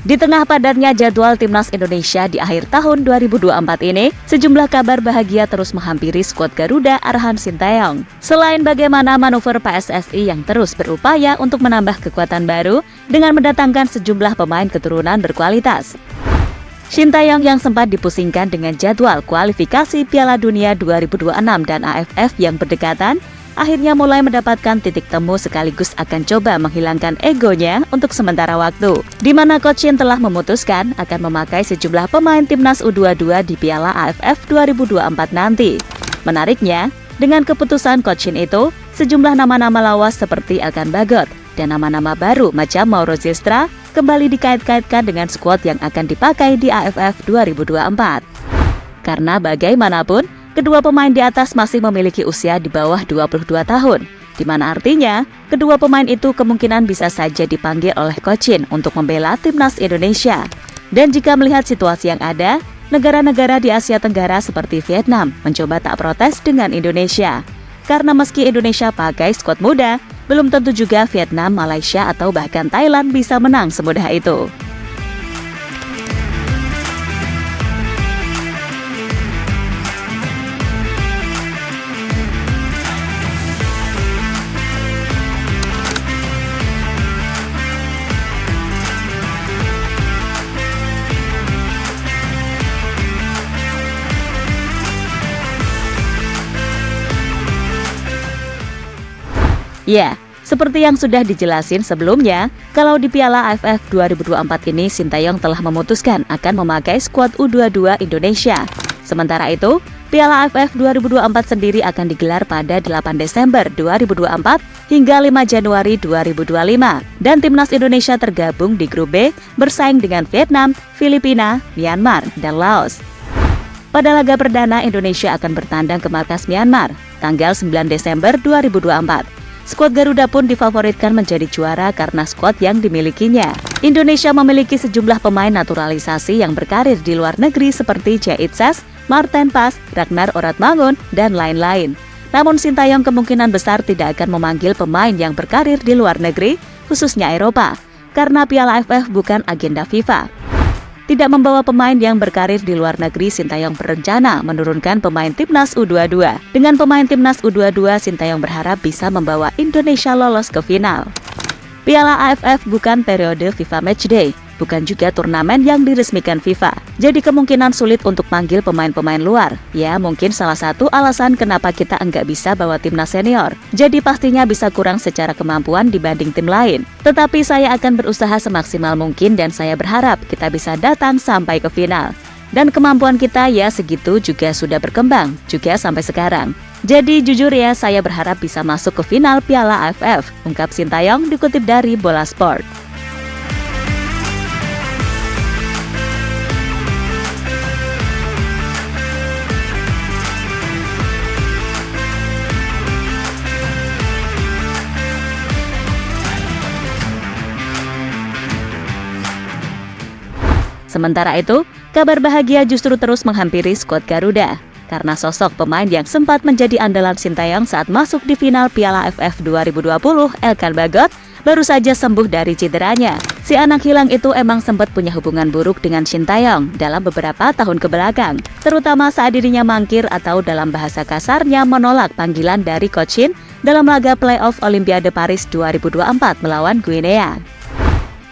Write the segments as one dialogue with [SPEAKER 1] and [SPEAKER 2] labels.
[SPEAKER 1] Di tengah padatnya jadwal Timnas Indonesia di akhir tahun 2024 ini, sejumlah kabar bahagia terus menghampiri skuad Garuda arahan Sintayong. Selain bagaimana manuver PSSI yang terus berupaya untuk menambah kekuatan baru dengan mendatangkan sejumlah pemain keturunan berkualitas. Sintayong yang sempat dipusingkan dengan jadwal kualifikasi Piala Dunia 2026 dan AFF yang berdekatan, akhirnya mulai mendapatkan titik temu sekaligus akan coba menghilangkan egonya untuk sementara waktu, di mana Coach Shin telah memutuskan akan memakai sejumlah pemain Timnas U22 di Piala AFF 2024 nanti. Menariknya, dengan keputusan Coach Shin itu, sejumlah nama-nama lawas seperti Elkan Bagot dan nama-nama baru macam Mauro Zestra kembali dikait-kaitkan dengan skuad yang akan dipakai di AFF 2024. Karena bagaimanapun, kedua pemain di atas masih memiliki usia di bawah 22 tahun, di mana artinya kedua pemain itu kemungkinan bisa saja dipanggil oleh Coach Shin untuk membela Timnas Indonesia. Dan jika melihat situasi yang ada, negara-negara di Asia Tenggara seperti Vietnam mencoba tak protes dengan Indonesia. Karena meski Indonesia pakai skuad muda, belum tentu juga Vietnam, Malaysia, atau bahkan Thailand bisa menang semudah itu. Ya, seperti yang sudah dijelasin sebelumnya, kalau di Piala AFF 2024 ini Sintayong telah memutuskan akan memakai skuad U22 Indonesia. Sementara itu, Piala AFF 2024 sendiri akan digelar pada 8 Desember 2024 hingga 5 Januari 2025. Dan Timnas Indonesia tergabung di grup B bersaing dengan Vietnam, Filipina, Myanmar, dan Laos. Pada laga perdana, Indonesia akan bertandang ke markas Myanmar, tanggal 9 Desember 2024. Skuad Garuda pun difavoritkan menjadi juara karena skuad yang dimilikinya. Indonesia memiliki sejumlah pemain naturalisasi yang berkarir di luar negeri seperti Jait Ses, Marten Pas, Ragnar Oratmangun, dan lain-lain. Namun Sintayong kemungkinan besar tidak akan memanggil pemain yang berkarir di luar negeri, khususnya Eropa, karena Piala AFF bukan agenda FIFA. Tidak membawa pemain yang berkarir di luar negeri, Sintayong berencana menurunkan pemain Timnas U22. Dengan pemain Timnas U22, Sintayong berharap bisa membawa Indonesia lolos ke final. Piala AFF bukan periode FIFA Matchday, bukan juga turnamen yang diresmikan FIFA. Jadi kemungkinan sulit untuk manggil pemain-pemain luar. Ya, mungkin salah satu alasan kenapa kita enggak bisa bawa timnas senior. Jadi pastinya bisa kurang secara kemampuan dibanding tim lain. Tetapi saya akan berusaha semaksimal mungkin dan saya berharap kita bisa datang sampai ke final. Dan kemampuan kita ya segitu juga sudah berkembang, juga sampai sekarang. Jadi jujur ya, saya berharap bisa masuk ke final Piala AFF, ungkap Sintayong dikutip dari Bola Sport. Sementara itu, kabar bahagia justru terus menghampiri skuad Garuda. Karena sosok pemain yang sempat menjadi andalan Sintayong saat masuk di final Piala AFF 2020, Elkan Bagot, baru saja sembuh dari cederanya. Si anak hilang itu emang sempat punya hubungan buruk dengan Sintayong dalam beberapa tahun kebelakang, terutama saat dirinya mangkir atau dalam bahasa kasarnya menolak panggilan dari Coach Shin dalam laga playoff Olimpiade Paris 2024 melawan Guinea.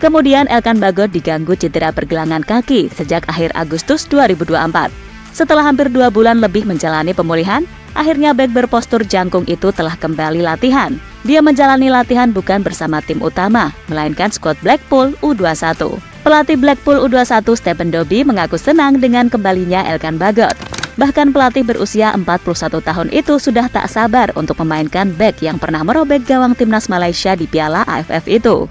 [SPEAKER 1] Kemudian Elkan Bagot diganggu cedera pergelangan kaki sejak akhir Agustus 2024. Setelah hampir 2 bulan lebih menjalani pemulihan, akhirnya bek berpostur jangkung itu telah kembali latihan. Dia menjalani latihan bukan bersama tim utama, melainkan skuad Blackpool U21. Pelatih Blackpool U21 Stephen Dobbie mengaku senang dengan kembalinya Elkan Bagot. Bahkan pelatih berusia 41 tahun itu sudah tak sabar untuk memainkan bek yang pernah merobek gawang timnas Malaysia di Piala AFF itu.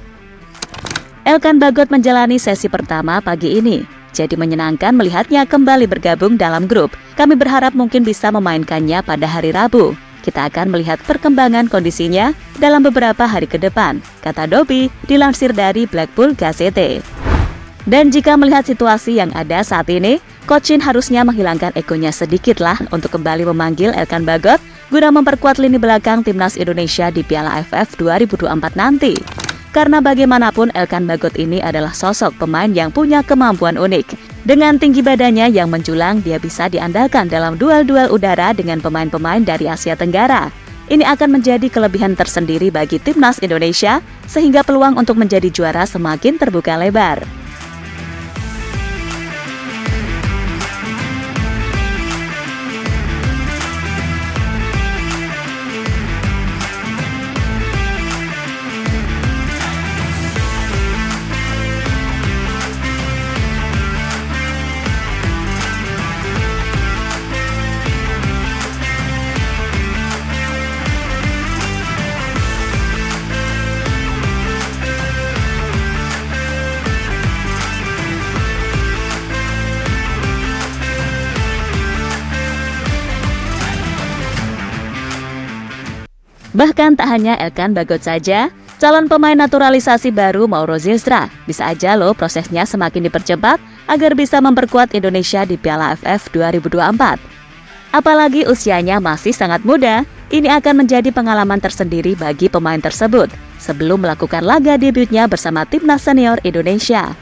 [SPEAKER 1] Elkan Bagot menjalani sesi pertama pagi ini. Jadi menyenangkan melihatnya kembali bergabung dalam grup. Kami berharap mungkin bisa memainkannya pada hari Rabu. Kita akan melihat perkembangan kondisinya dalam beberapa hari ke depan, kata Dobbie dilansir dari Blackpool Gazette. Dan jika melihat situasi yang ada saat ini, Coach Shin harusnya menghilangkan egonya sedikitlah untuk kembali memanggil Elkan Bagot guna memperkuat lini belakang timnas Indonesia di Piala AFF 2024 nanti. karena bagaimanapun Elkan Bagot ini adalah sosok pemain yang punya kemampuan unik. Dengan tinggi badannya yang menjulang, dia bisa diandalkan dalam duel-duel udara dengan pemain-pemain dari Asia Tenggara. Ini akan menjadi kelebihan tersendiri bagi timnas Indonesia, sehingga peluang untuk menjadi juara semakin terbuka lebar. Bahkan tak hanya Elkan Bagot saja, calon pemain naturalisasi baru Mauro Zylstra bisa aja loh prosesnya semakin dipercepat agar bisa memperkuat Indonesia di Piala AFF 2024. Apalagi usianya masih sangat muda, ini akan menjadi pengalaman tersendiri bagi pemain tersebut sebelum melakukan laga debutnya bersama timnas senior Indonesia.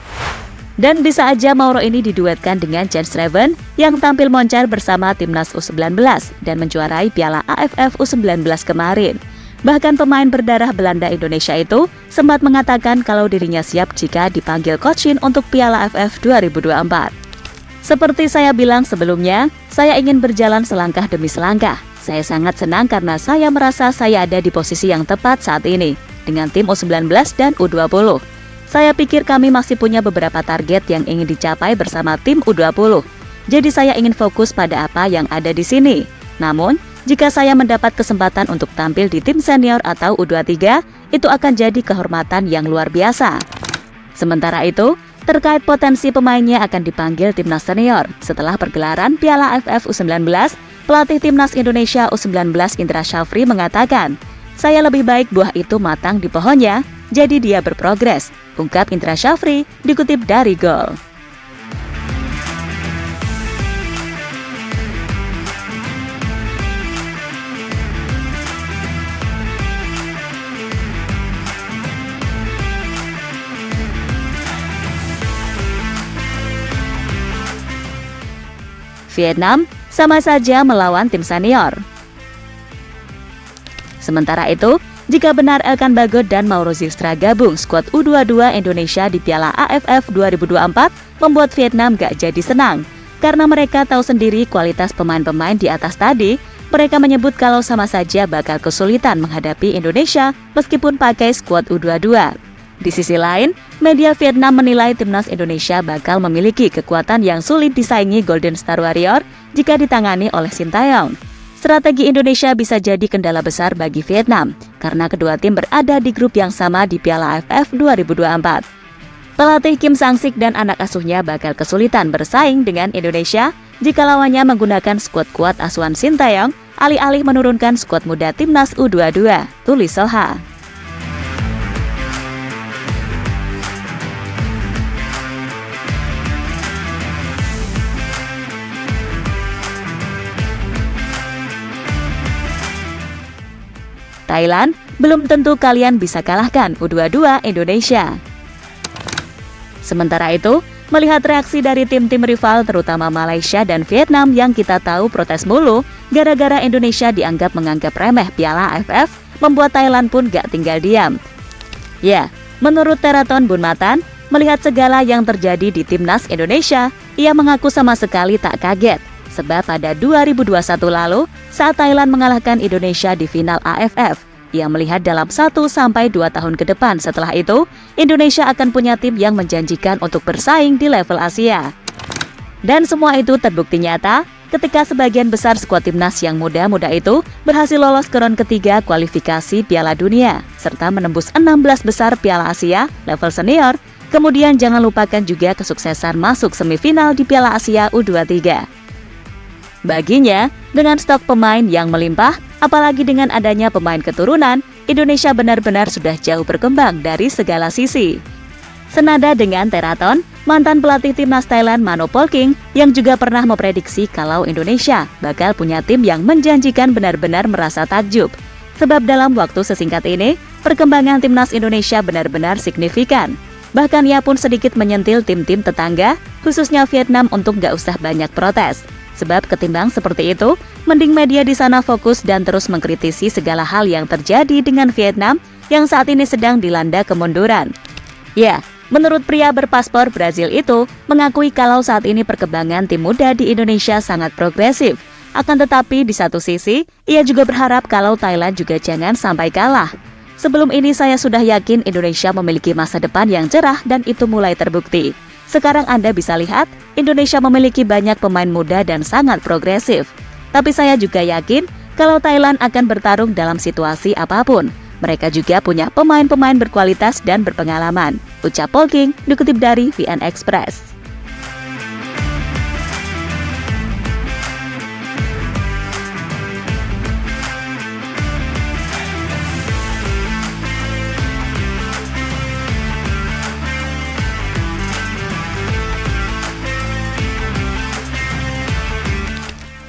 [SPEAKER 1] Dan bisa aja Mauro ini diduetkan dengan Jens Schreven yang tampil moncar bersama timnas U19 dan menjuarai Piala AFF U19 kemarin. Bahkan pemain berdarah Belanda Indonesia itu sempat mengatakan kalau dirinya siap jika dipanggil Coach Shin untuk Piala AFF 2024. Seperti saya bilang sebelumnya, saya ingin berjalan selangkah demi selangkah. Saya sangat senang karena saya merasa saya ada di posisi yang tepat saat ini dengan tim U19 dan U20. Saya pikir kami masih punya beberapa target yang ingin dicapai bersama tim U20. Jadi saya ingin fokus pada apa yang ada di sini. Namun, jika saya mendapat kesempatan untuk tampil di tim senior atau U23, itu akan jadi kehormatan yang luar biasa. Sementara itu, terkait potensi pemainnya akan dipanggil timnas senior setelah pergelaran Piala AFF U19, pelatih timnas Indonesia U19 Indra Syafri mengatakan, "Saya lebih baik buah itu matang di pohonnya, jadi dia berprogres," ungkap Indra Syafri dikutip dari Gol. Vietnam sama saja melawan tim senior. Sementara itu, jika benar Elkan Bagot dan Mauro Zylstra gabung skuad U22 Indonesia di Piala AFF 2024, membuat Vietnam gak jadi senang. Karena mereka tahu sendiri kualitas pemain-pemain di atas tadi, mereka menyebut kalau sama saja bakal kesulitan menghadapi Indonesia meskipun pakai skuad U22. Di sisi lain, media Vietnam menilai timnas Indonesia bakal memiliki kekuatan yang sulit disaingi Golden Star Warrior jika ditangani oleh Sintayong. Strategi Indonesia bisa jadi kendala besar bagi Vietnam karena kedua tim berada di grup yang sama di Piala AFF 2024. Pelatih Kim Sang-sik dan anak asuhnya bakal kesulitan bersaing dengan Indonesia jika lawannya menggunakan skuad kuat asuhan Sintayong alih-alih menurunkan skuad muda timnas U22, tulis Soha. Thailand, belum tentu kalian bisa kalahkan U22 Indonesia. Sementara itu, melihat reaksi dari tim-tim rival terutama Malaysia dan Vietnam yang kita tahu protes mulu gara-gara Indonesia dianggap menganggap remeh Piala AFF, membuat Thailand pun gak tinggal diam. Ya, menurut Teraton Bunmatan, melihat segala yang terjadi di timnas Indonesia, ia mengaku sama sekali tak kaget. Sebab pada 2021 lalu, saat Thailand mengalahkan Indonesia di final AFF, ia melihat dalam 1-2 tahun ke depan setelah itu, Indonesia akan punya tim yang menjanjikan untuk bersaing di level Asia. Dan semua itu terbukti nyata ketika sebagian besar skuad timnas yang muda-muda itu berhasil lolos ke ronde ketiga kualifikasi Piala Dunia, serta menembus 16 besar Piala Asia level senior. Kemudian jangan lupakan juga kesuksesan masuk semifinal di Piala Asia U23. Baginya, dengan stok pemain yang melimpah, apalagi dengan adanya pemain keturunan, Indonesia benar-benar sudah jauh berkembang dari segala sisi. Senada dengan Teraton, mantan pelatih timnas Thailand Mano Polking yang juga pernah memprediksi kalau Indonesia bakal punya tim yang menjanjikan benar-benar merasa takjub. Sebab dalam waktu sesingkat ini, perkembangan timnas Indonesia benar-benar signifikan. Bahkan ia pun sedikit menyentil tim-tim tetangga, khususnya Vietnam untuk gak usah banyak protes. Sebab ketimbang seperti itu, mending media di sana fokus dan terus mengkritisi segala hal yang terjadi dengan Vietnam yang saat ini sedang dilanda kemunduran. Ya, menurut pria berpaspor Brazil itu, mengakui kalau saat ini perkembangan tim muda di Indonesia sangat progresif. Akan tetapi di satu sisi, ia juga berharap kalau Thailand juga jangan sampai kalah. Sebelum ini saya sudah yakin Indonesia memiliki masa depan yang cerah dan itu mulai terbukti. Sekarang Anda bisa lihat, Indonesia memiliki banyak pemain muda dan sangat progresif. Tapi saya juga yakin kalau Thailand akan bertarung dalam situasi apapun. Mereka juga punya pemain-pemain berkualitas dan berpengalaman. Ucap Polking dikutip dari VN Express.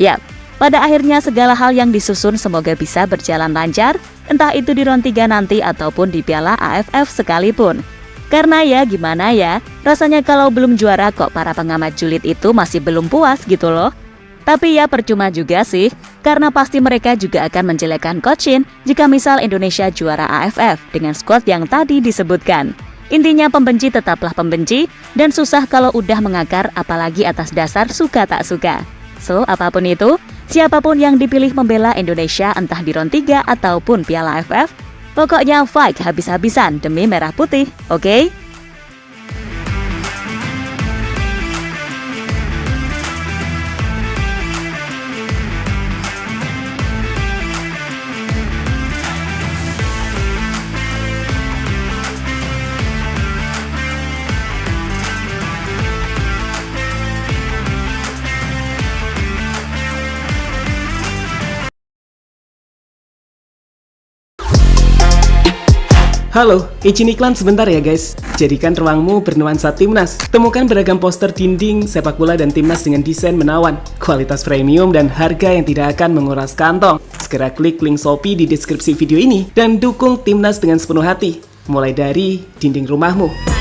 [SPEAKER 1] Yap, pada akhirnya segala hal yang disusun semoga bisa berjalan lancar, entah itu di round 3 nanti ataupun di Piala AFF sekalipun. Karena ya gimana ya, rasanya kalau belum juara kok para pengamat julid itu masih belum puas gitu loh. Tapi ya percuma juga sih, karena pasti mereka juga akan menjelekkan Coach Shin jika misal Indonesia juara AFF dengan skuad yang tadi disebutkan. Intinya pembenci tetaplah pembenci, dan susah kalau udah mengakar apalagi atas dasar suka tak suka. So, apapun itu, siapapun yang dipilih membela Indonesia entah di round 3 ataupun Piala AFF, pokoknya fight habis-habisan demi merah putih, oke?
[SPEAKER 2] Halo, izin iklan sebentar ya guys. Jadikan ruangmu bernuansa timnas. Temukan beragam poster dinding, sepak bola dan timnas dengan desain menawan, kualitas premium dan harga yang tidak akan menguras kantong. Segera klik link Shopee di deskripsi video ini dan dukung timnas dengan sepenuh hati. Mulai dari dinding rumahmu.